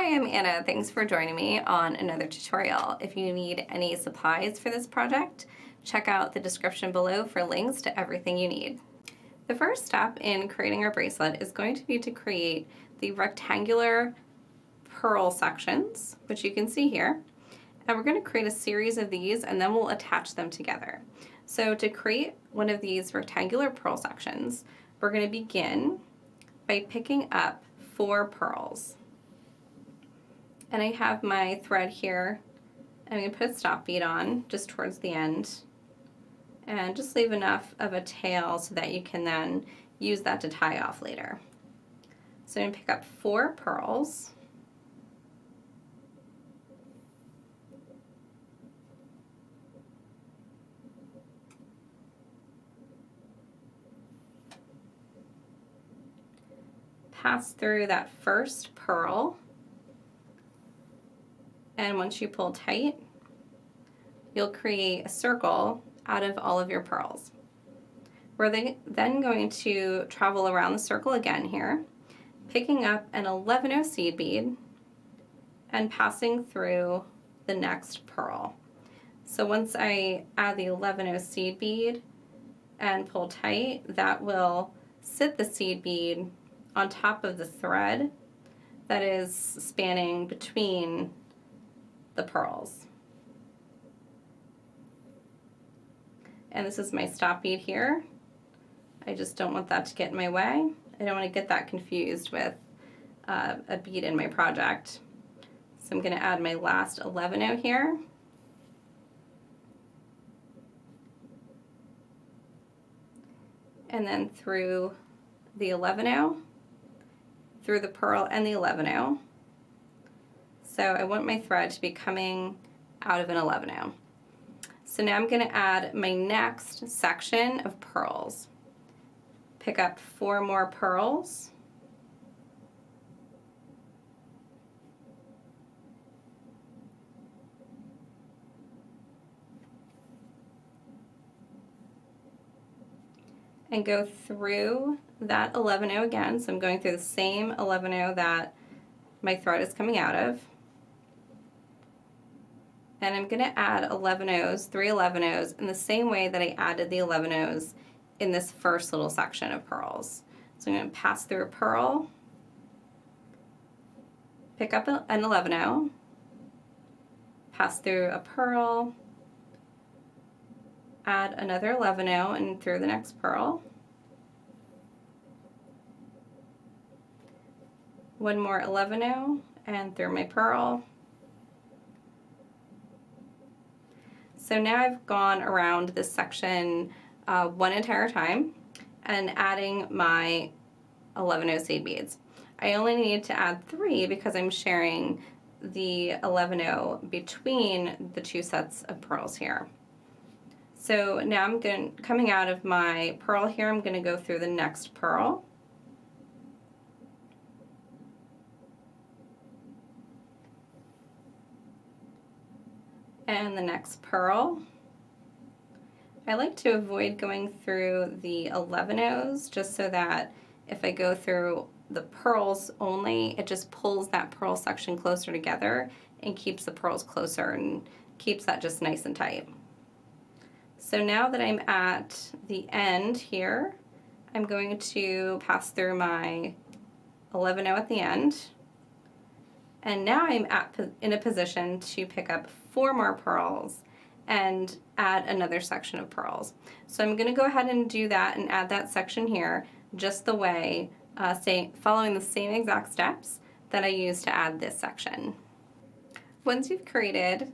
Hi, I'm Anna. Thanks for joining me on another tutorial. If you need any supplies for this project, check out the description below for links to everything you need. The first step in creating our bracelet is going to be to create the rectangular pearl sections, which you can see here. And we're going to create a series of these and then we'll attach them together. So to create one of these rectangular pearl sections, we're going to begin by picking up 4 pearls. And I have my thread here. I'm going to put a stop bead on just towards the end and just leave enough of a tail so that you can then use that to tie off later. So I'm going to pick up 4 pearls. Pass through that first pearl. And once you pull tight, you'll create a circle out of all of your pearls. We're then going to travel around the circle again here, picking up an 11-0 seed bead and passing through the next pearl. So once I add the 11-0 seed bead and pull tight, that will sit the seed bead on top of the thread that is spanning between the pearls. And this is my stop bead here. I just don't want that to get in my way. I don't want to get that confused with a bead in my project. So I'm going to add my last 11-0 here. And then through the 11-0, through the pearl and the 11-0. So I want my thread to be coming out of an 11-0. So now I'm going to add my next section of pearls. Pick up 4 more pearls. And go through that 11-0 again. So I'm going through the same 11-0 that my thread is coming out of. And I'm going to add 11-0s, 3 11-0s, in the same way that I added the 11-0s in this first little section of pearls. So I'm going to pass through a pearl, pick up an 11-0, pass through a pearl, add another 11-0 and through the next pearl. One more 11-0 and through my pearl. So now I've gone around this section one entire time and adding my 11-0 seed beads. I only need to add 3 because I'm sharing the 11-0 between the 2 sets of pearls here. So now I'm coming out of my pearl here, I'm going to go through the next pearl. And the next pearl. I like to avoid going through the 11-0s just so that if I go through the pearls only, it just pulls that pearl section closer together and keeps the pearls closer and keeps that just nice and tight. So now that I'm at the end here, I'm going to pass through my 11-0 at the end. And now I'm in a position to pick up 4 more pearls and add another section of pearls. So I'm going to go ahead and do that and add that section here just the way, following the same exact steps that I used to add this section. Once you've created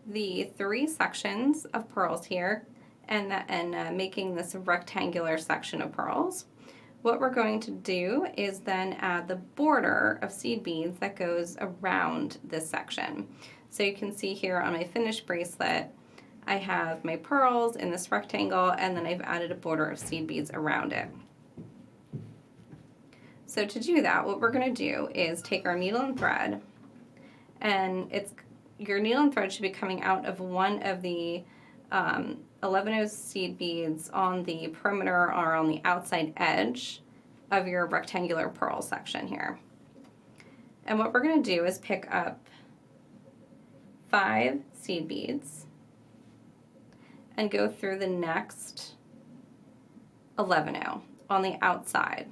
the 3 sections of pearls here and making this rectangular section of pearls, what we're going to do is then add the border of seed beads that goes around this section. So you can see here on my finished bracelet, I have my pearls in this rectangle and then I've added a border of seed beads around it. So to do that, what we're going to do is take our needle and thread, and your needle and thread should be coming out of one of the 11-0 seed beads on the perimeter or on the outside edge of your rectangular pearl section here. And what we're going to do is pick up 5 seed beads and go through the next 11 on the outside.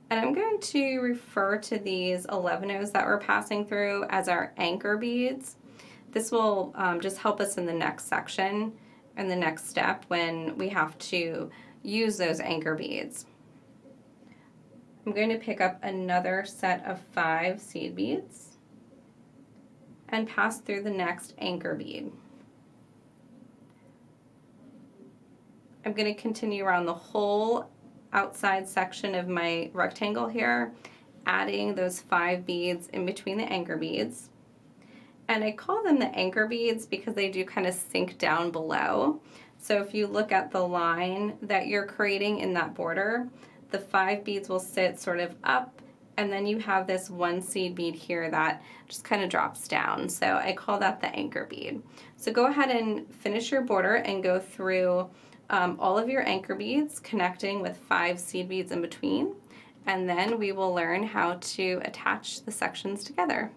And I'm going to refer to these 11 that we're passing through as our anchor beads. This will just help us in the next section and the next step when we have to use those anchor beads. I'm going to pick up another set of 5 seed beads and pass through the next anchor bead. I'm going to continue around the whole outside section of my rectangle here, adding those 5 beads in between the anchor beads. And I call them the anchor beads because they do kind of sink down below. So if you look at the line that you're creating in that border, the 5 beads will sit sort of up, and then you have this 1 seed bead here that just kind of drops down. So I call that the anchor bead. So go ahead and finish your border and go through all of your anchor beads, connecting with 5 seed beads in between, and then we will learn how to attach the sections together.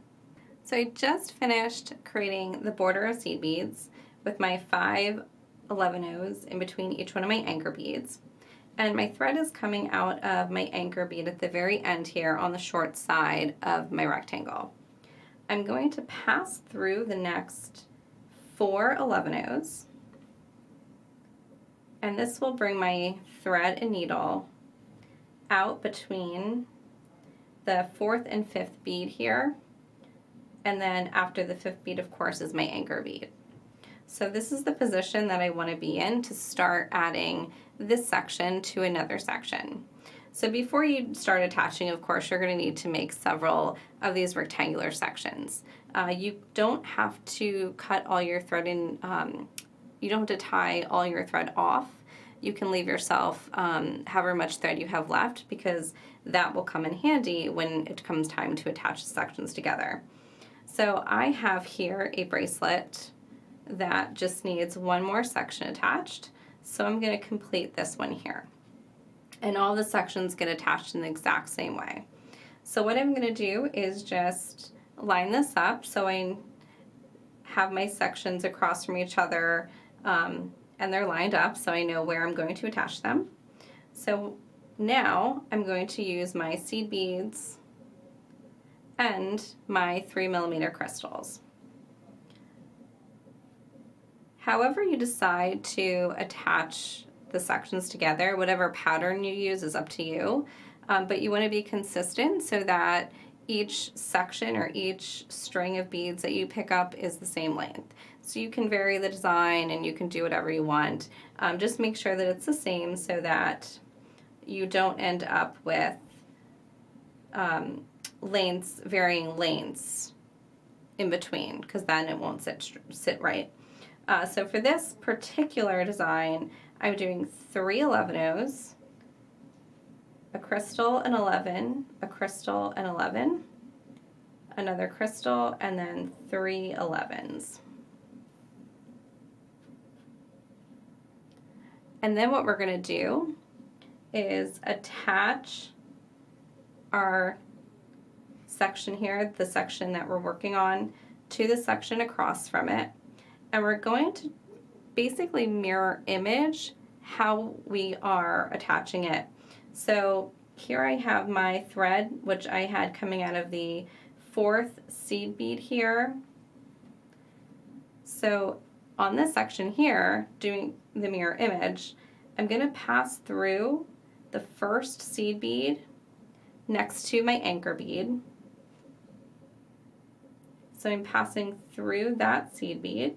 So I just finished creating the border of seed beads with my 5 11 in between each one of my anchor beads. And my thread is coming out of my anchor bead at the very end here on the short side of my rectangle. I'm going to pass through the next 4 11, and this will bring my thread and needle out between the 4th and 5th bead here, and then after the 5th bead, of course, is my anchor bead. So this is the position that I want to be in to start adding this section to another section. So before you start attaching, of course, you're going to need to make several of these rectangular sections. You don't have to cut all your thread in, you don't have to tie all your thread off. You can leave yourself however much thread you have left, because that will come in handy when it comes time to attach the sections together. So I have here a bracelet that just needs 1 more section attached. So I'm going to complete this one here. And all the sections get attached in the exact same way. So what I'm going to do is just line this up so I have my sections across from each other, and they're lined up so I know where I'm going to attach them. So now I'm going to use my seed beads and my 3mm crystals. However you decide to attach the sections together, whatever pattern you use is up to you, but you want to be consistent so that each section or each string of beads that you pick up is the same length. So you can vary the design and you can do whatever you want. Just make sure that it's the same so that you don't end up with varying lengths in between, because then it won't sit right. So for this particular design, I'm doing 3 11, a crystal, an 11, a crystal, an 11, another crystal, and then 3 11s. And then what we're going to do is attach our section here, the section that we're working on, to the section across from it. And we're going to basically mirror image how we are attaching it. So here I have my thread, which I had coming out of the 4th seed bead here. So on this section here, doing the mirror image, I'm going to pass through the 1st seed bead next to my anchor bead. So I'm passing through that seed bead.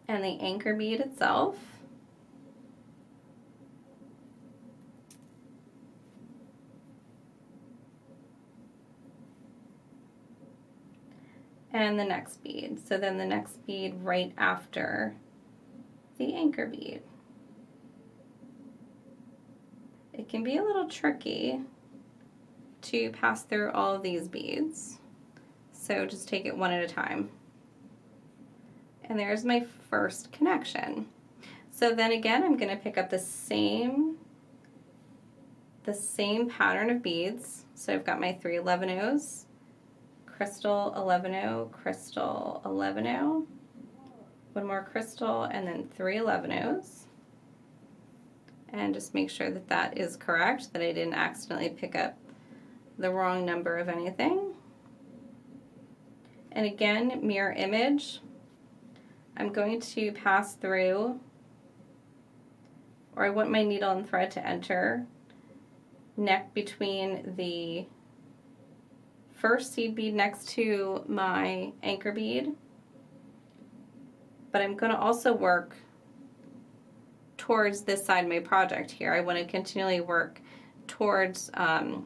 And the anchor bead itself. And the next bead. So then the next bead right after the anchor bead. It can be a little tricky to pass through all of these beads, so just take it one at a time. And there's my first connection. So then again, I'm going to pick up the same pattern of beads. So I've got my 3 11-0s, crystal 11-0, crystal 11-0, one more crystal, and then 3 11-0s. And just make sure that that is correct, that I didn't accidentally pick up the wrong number of anything. And again, mirror image. I'm going to pass through, or I want my needle and thread to enter neck between the first seed bead next to my anchor bead, but I'm going to also work towards this side of my project here. I want to continually work towards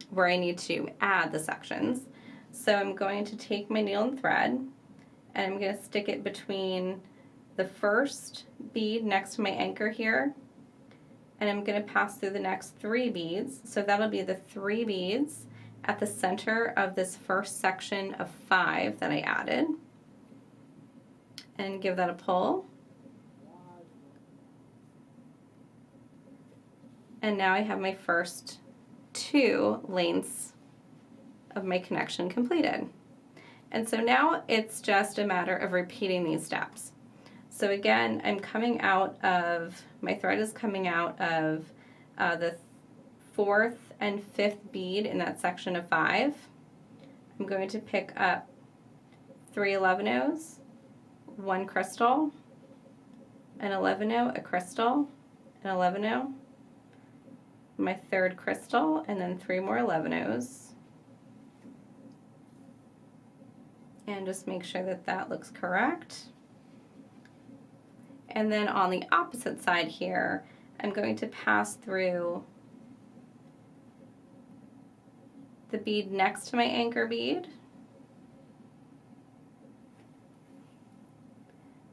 where I need to add the sections. So I'm going to take my needle and thread, and I'm going to stick it between the first bead next to my anchor here, and I'm going to pass through the next 3 beads. So that'll be the 3 beads at the center of this first section of 5 that I added, and give that a pull. And now I have my first 2 lengths of my connection completed. And so now it's just a matter of repeating these steps. So again, I'm coming out of, my thread is coming out of the 4th and 5th bead in that section of 5. I'm going to pick up 3 11-0s, 1 crystal, an 11-0, a crystal, an 11-0, my 3rd crystal, and then 3 more 11-0s. And just make sure that that looks correct. And then on the opposite side here, I'm going to pass through the bead next to my anchor bead,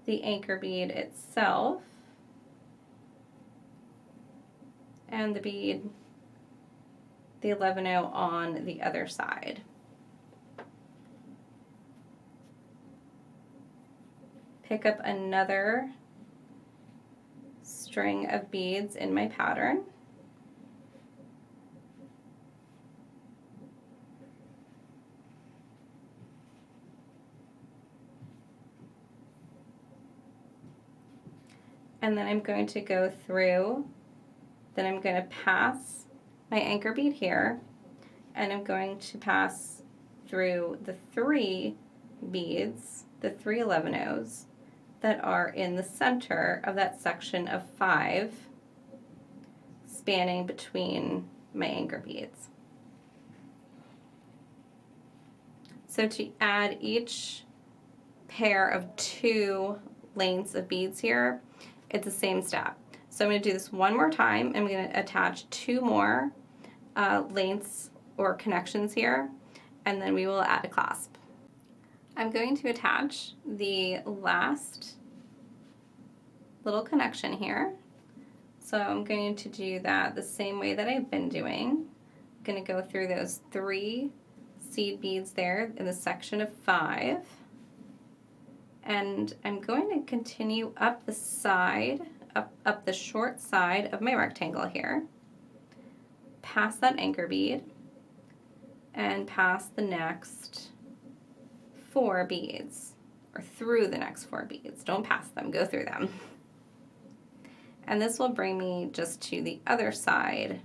the anchor bead itself, and the bead, the 11-0 on the other side. Pick up another string of beads in my pattern. And then I'm going to go through, then I'm going to pass my anchor bead here, and I'm going to pass through the 3 beads, the 3 11-0s, that are in the center of that section of 5, spanning between my anchor beads. So to add each pair of 2 lengths of beads here, it's the same step. So I'm going to do this one more time. I'm going to attach 2 more lengths or connections here, and then we will add a clasp. I'm going to attach the last little connection here. So I'm going to do that the same way that I've been doing. I'm going to go through those 3 seed beads there in the section of 5. And I'm going to continue up the side, up the short side of my rectangle here, past that anchor bead, and past the next 4 beads, or through the next 4 beads. Don't pass them, go through them. And this will bring me just to the other side,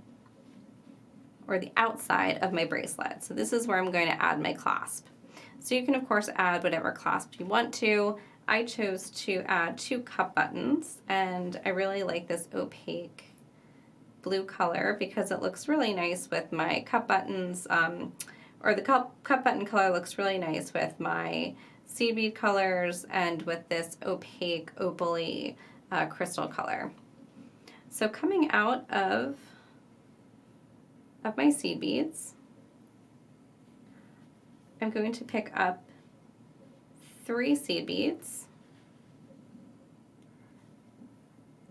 or the outside of my bracelet. So this is where I'm going to add my clasp. So you can of course add whatever clasp you want to. I chose to add 2 cup buttons, and I really like this opaque blue color because it looks really nice with my cup buttons, or the cup button color looks really nice with my seed bead colors and with this opaque opal-y crystal color. So coming out of my seed beads, I'm going to pick up 3 seed beads.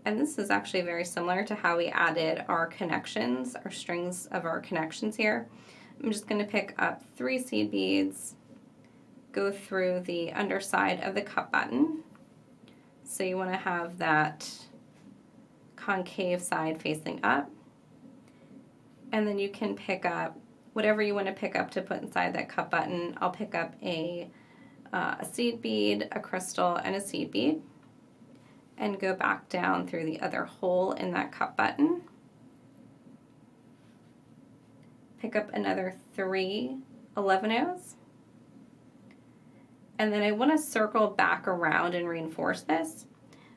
And this is actually very similar to how we added our connections, our strings of our connections here. I'm just going to pick up 3 seed beads, go through the underside of the cup button. So you want to have that concave side facing up. And then you can pick up whatever you want to pick up to put inside that cup button. I'll pick up a seed bead, a crystal, and a seed bead, and go back down through the other hole in that cup button. Pick up another 3 11-ohs. And then I want to circle back around and reinforce this.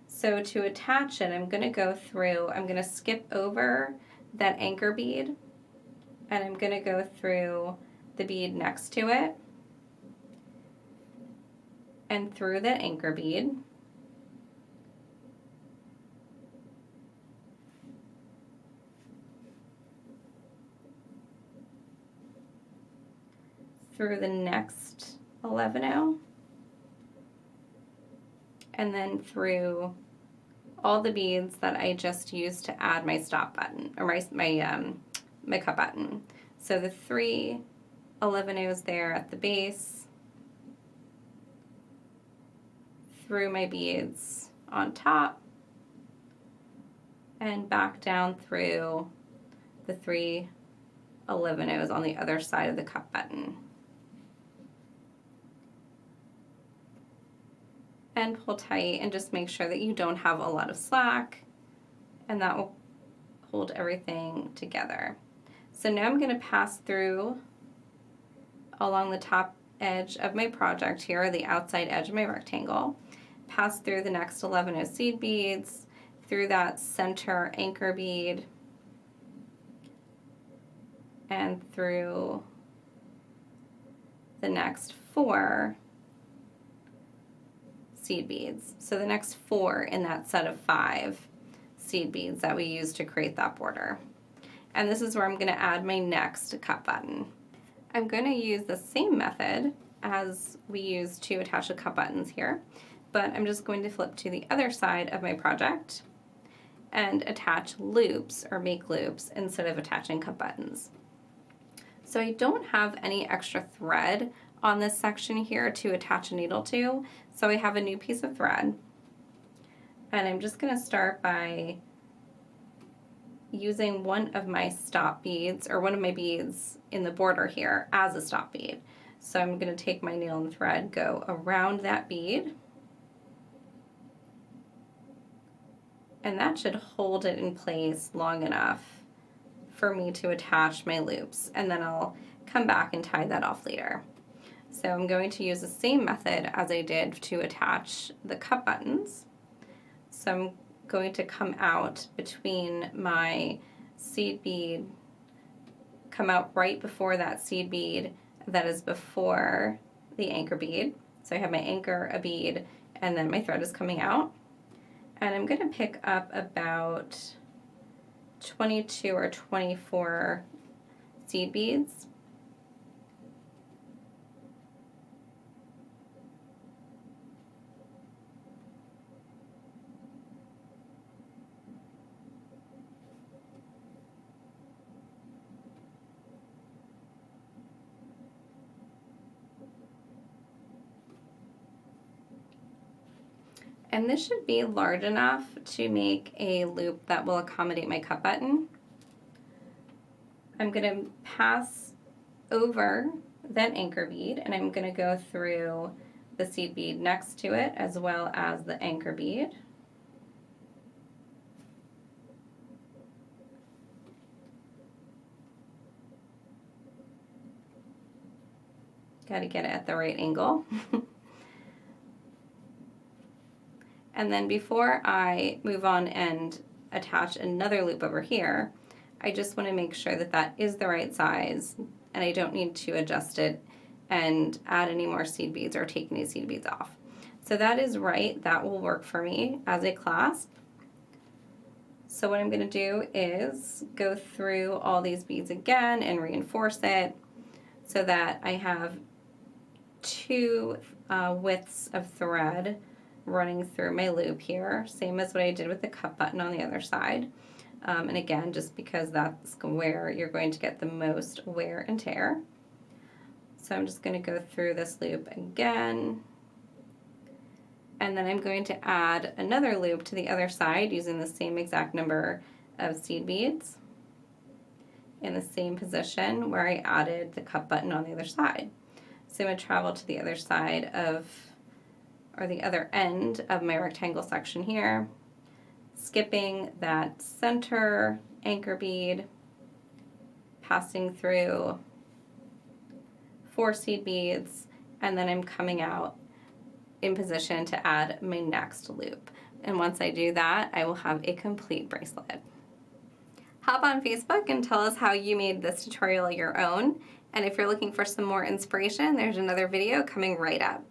So to attach it, I'm going to go through, I'm going to skip over that anchor bead, and I'm going to go through the bead next to it and through that anchor bead. Through the next 11-oh, and then through all the beads that I just used to add my stop button, or my cup button. So the 3 11-ohs there at the base, through my beads on top, and back down through the 3 11-ohs on the other side of the cup button. And pull tight and just make sure that you don't have a lot of slack, and that will hold everything together. So now I'm going to pass through along the top edge of my project here, the outside edge of my rectangle, pass through the next 11-oh seed beads, through that center anchor bead, and through the next 4 seed beads. So the next 4 in that set of 5 seed beads that we used to create that border. And this is where I'm going to add my next cup button. I'm going to use the same method as we used to attach the cup buttons here, but I'm just going to flip to the other side of my project and attach loops, or make loops, instead of attaching cup buttons. So I don't have any extra thread on this section here to attach a needle to, so I have a new piece of thread, and I'm just going to start by using one of my stop beads, or one of my beads in the border here, as a stop bead. So I'm going to take my needle and thread, go around that bead, and that should hold it in place long enough for me to attach my loops, and then I'll come back and tie that off later. So I'm going to use the same method as I did to attach the cup buttons. So I'm going to come out between my seed bead, come out right before that seed bead that is before the anchor bead. So I have my anchor, a bead, and then my thread is coming out. And I'm going to pick up about 22 or 24 seed beads. And this should be large enough to make a loop that will accommodate my cup button. I'm going to pass over that anchor bead, and I'm going to go through the seed bead next to it as well as the anchor bead. Got to get it at the right angle. And then before I move on and attach another loop over here, I just want to make sure that that is the right size, and I don't need to adjust it and add any more seed beads or take any seed beads off. So that is right, that will work for me as a clasp. So what I'm going to do is go through all these beads again and reinforce it so that I have 2 widths of thread running through my loop here, same as what I did with the cup button on the other side. And again, just because that's where you're going to get the most wear and tear. So I'm just going to go through this loop again And then I'm going to add another loop to the other side using the same exact number of seed beads in the same position where I added the cup button on the other side. So I'm going to travel to the other side of, or the other end of my rectangle section here, skipping that center anchor bead, passing through 4 seed beads, and then I'm coming out in position to add my next loop. And once I do that, I will have a complete bracelet. Hop on Facebook and tell us how you made this tutorial your own. And if you're looking for some more inspiration, there's another video coming right up.